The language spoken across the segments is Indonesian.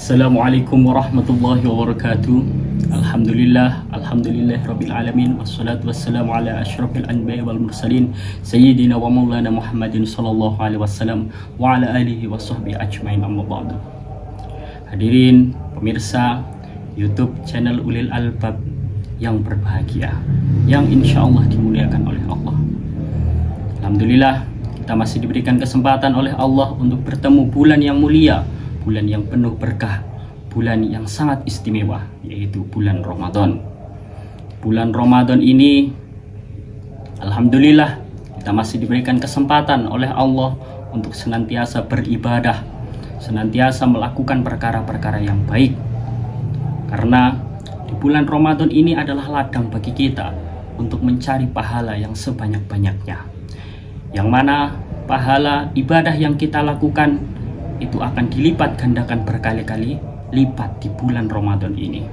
Assalamualaikum warahmatullahi wabarakatuh. Alhamdulillah rabbil alamin, wassalatu wassalamu ala asyrafil anbiya'i wal mursalin sayyidina wa maulana Muhammadin sallallahu alaihi wasallam wa ala alihi wa sahbihi ajmain, amma ba'du. Hadirin pemirsa YouTube channel Ulil Albab yang berbahagia, yang insya Allah dimuliakan oleh Allah. Alhamdulillah, kita masih diberikan kesempatan oleh Allah untuk bertemu bulan yang mulia, bulan yang penuh berkah, bulan yang sangat istimewa, yaitu bulan Ramadan. Bulan Ramadan ini, alhamdulillah, kita masih diberikan kesempatan oleh Allah untuk senantiasa beribadah, senantiasa melakukan perkara-perkara yang baik. Karena di bulan Ramadan ini adalah ladang bagi kita untuk mencari pahala yang sebanyak-banyaknya, yang mana pahala ibadah yang kita lakukan itu akan dilipat gandakan berkali-kali lipat di bulan Ramadan ini.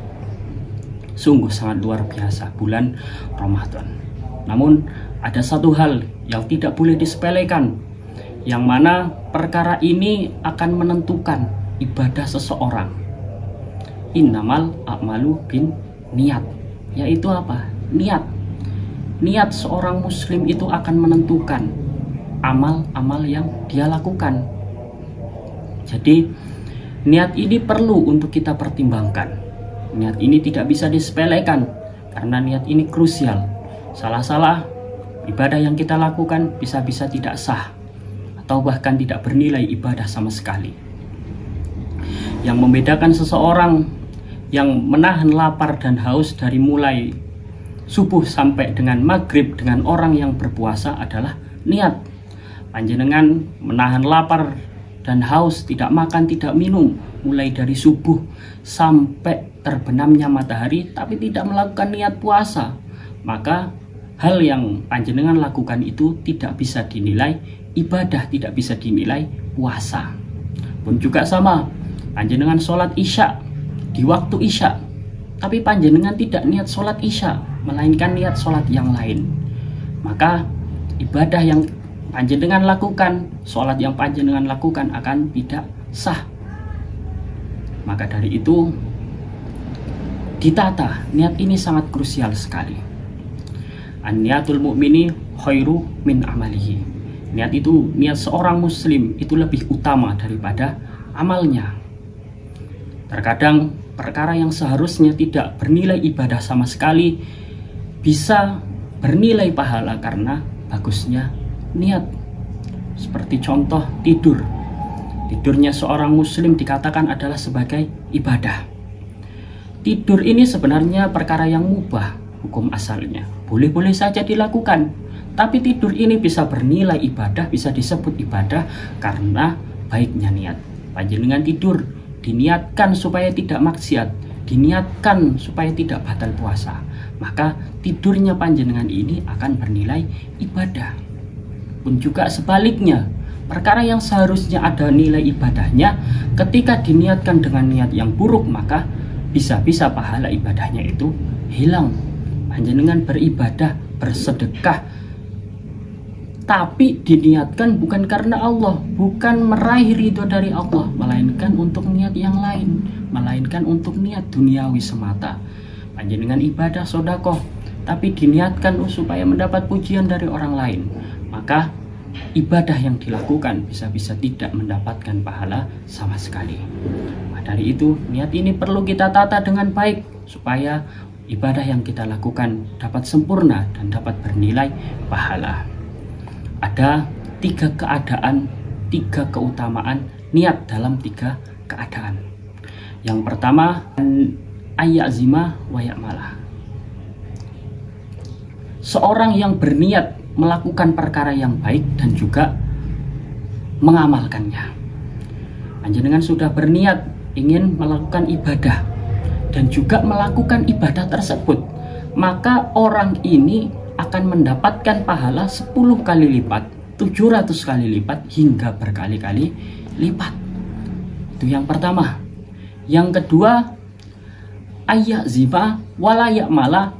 Sungguh sangat luar biasa bulan Ramadan. Namun ada satu hal yang tidak boleh disepelekan, yang mana perkara ini akan menentukan ibadah seseorang. Innamal a'malu bin niat, yaitu apa? Niat. Niat seorang muslim itu akan menentukan amal-amal yang dia lakukan. Jadi niat ini perlu untuk kita pertimbangkan. Niat ini tidak bisa disepelekan, karena niat ini krusial. Salah-salah ibadah yang kita lakukan bisa-bisa tidak sah, atau bahkan tidak bernilai ibadah sama sekali. Yang membedakan seseorang yang menahan lapar dan haus dari mulai subuh sampai dengan maghrib dengan orang yang berpuasa adalah niat. Panjenengan menahan lapar dan haus, tidak makan, tidak minum, mulai dari subuh sampai terbenamnya matahari, tapi tidak melakukan niat puasa, maka hal yang panjenengan lakukan itu tidak bisa dinilai ibadah, tidak bisa dinilai puasa. Pun juga sama, panjenengan sholat isya di waktu isya, tapi panjenengan tidak niat sholat isya, melainkan niat sholat yang lain, maka ibadah yang panjenengan lakukan, sholat yang panjenengan lakukan akan tidak sah. Maka dari itu ditata, niat ini sangat krusial sekali. An-niyatul mu'mini khairu min amalihi. Niat itu, niat seorang muslim itu lebih utama daripada amalnya. Terkadang perkara yang seharusnya tidak bernilai ibadah sama sekali bisa bernilai pahala karena bagusnya niat. Seperti contoh tidur. Tidurnya seorang muslim dikatakan adalah sebagai ibadah. Tidur ini sebenarnya perkara yang mubah hukum asalnya, boleh-boleh saja dilakukan. Tapi tidur ini bisa bernilai ibadah, bisa disebut ibadah karena baiknya niat. Panjenengan tidur diniatkan supaya tidak maksiat, diniatkan supaya tidak batal puasa, maka tidurnya panjenengan ini akan bernilai ibadah. Pun juga sebaliknya, perkara yang seharusnya ada nilai ibadahnya, ketika diniatkan dengan niat yang buruk, maka bisa-bisa pahala ibadahnya itu hilang. Panjenengan beribadah, bersedekah, tapi diniatkan bukan karena Allah, bukan meraih ridho dari Allah, melainkan untuk niat yang lain, melainkan untuk niat duniawi semata. Panjenengan ibadah sedekah, tapi diniatkan supaya mendapat pujian dari orang lain, maka ibadah yang dilakukan bisa-bisa tidak mendapatkan pahala sama sekali. Nah, dari itu niat ini perlu kita tata dengan baik supaya ibadah yang kita lakukan dapat sempurna dan dapat bernilai pahala. Ada 3 keadaan, 3 keutamaan niat dalam 3 keadaan. Yang pertama, ayyazima wa ya'malah. Seorang yang berniat melakukan perkara yang baik dan juga mengamalkannya. Panjenengan sudah berniat ingin melakukan ibadah dan juga melakukan ibadah tersebut, maka orang ini akan mendapatkan pahala 10 kali lipat, 700 kali lipat, hingga berkali-kali lipat. Itu yang pertama. Yang kedua, ayyazima wala ya'mala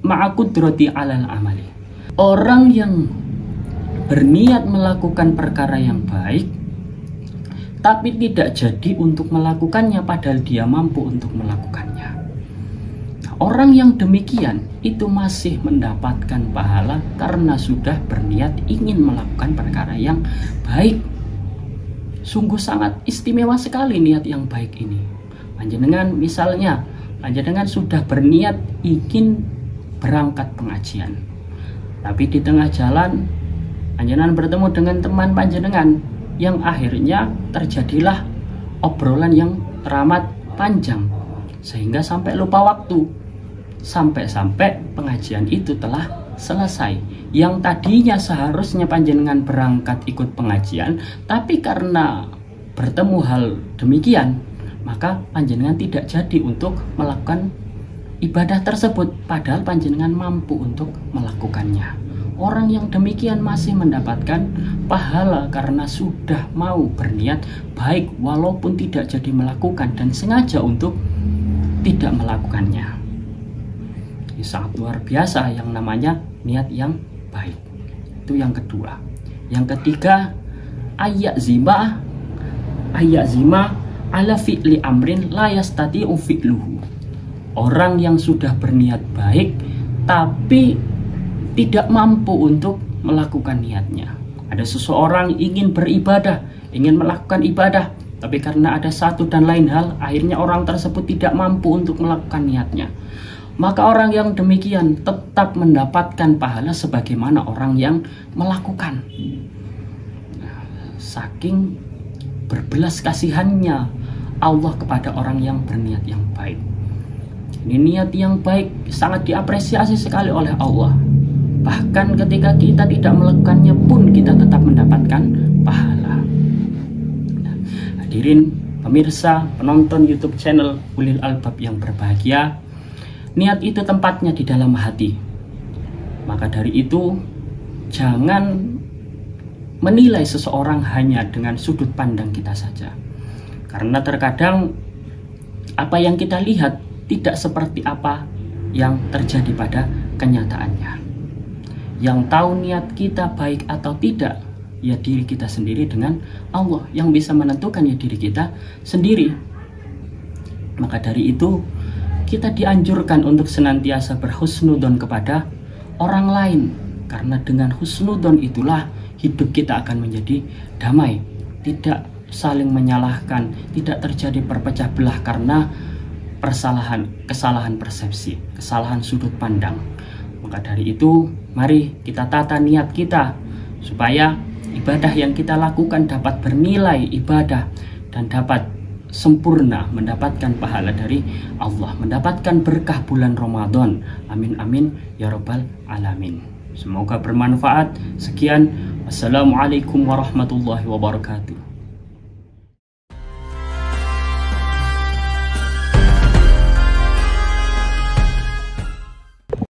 ma'akudrati alal amali. Orang yang berniat melakukan perkara yang baik tapi tidak jadi untuk melakukannya padahal dia mampu untuk melakukannya. Nah, orang yang demikian itu masih mendapatkan pahala karena sudah berniat ingin melakukan perkara yang baik. Sungguh sangat istimewa sekali niat yang baik ini. Panjenengan misalnya, panjenengan sudah berniat ingin berangkat pengajian, tapi di tengah jalan panjenengan bertemu dengan teman panjenengan yang akhirnya terjadilah obrolan yang teramat panjang sehingga sampai lupa waktu, sampai pengajian itu telah selesai. Yang tadinya seharusnya panjenengan berangkat ikut pengajian, tapi karena bertemu hal demikian, maka panjenengan tidak jadi untuk melakukan ibadah tersebut padahal panjenengan mampu untuk melakukannya. Orang yang demikian masih mendapatkan pahala karena sudah mau berniat baik walaupun tidak jadi melakukan dan sengaja untuk tidak melakukannya. Ini sangat luar biasa yang namanya niat yang baik. Itu yang kedua. Yang ketiga, ayazima ala fi'li amrin la yastati'u fi'luhu. Orang yang sudah berniat baik tapi tidak mampu untuk melakukan niatnya. Ada seseorang ingin beribadah, ingin melakukan ibadah, tapi karena ada satu dan lain hal, akhirnya orang tersebut tidak mampu untuk melakukan niatnya. Maka orang yang demikian tetap mendapatkan pahala sebagaimana orang yang melakukan. Nah, saking berbelas kasihannya Allah kepada orang yang berniat yang baik. Ini niat yang baik sangat diapresiasi sekali oleh Allah. Bahkan ketika kita tidak melakukannya pun kita tetap mendapatkan pahala. Nah, hadirin pemirsa, penonton YouTube channel Ulil Albab yang berbahagia, niat itu tempatnya di dalam hati. Maka dari itu, jangan menilai seseorang hanya dengan sudut pandang kita saja. Karena terkadang apa yang kita lihat tidak seperti apa yang terjadi pada kenyataannya. Yang tahu niat kita baik atau tidak, ya diri kita sendiri dengan Allah. Yang bisa menentukan ya diri kita sendiri. Maka dari itu, kita dianjurkan untuk senantiasa berhusnudon kepada orang lain. Karena dengan husnudon itulah hidup kita akan menjadi damai. Tidak saling menyalahkan, tidak terjadi perpecah belah karena kesalahan persepsi, kesalahan sudut pandang. Maka dari itu, mari kita tata niat kita supaya ibadah yang kita lakukan dapat bernilai ibadah dan dapat sempurna mendapatkan pahala dari Allah, mendapatkan berkah bulan Ramadan. Amin amin ya rabbal alamin. Semoga bermanfaat. Sekian, wassalamualaikum warahmatullahi wabarakatuh.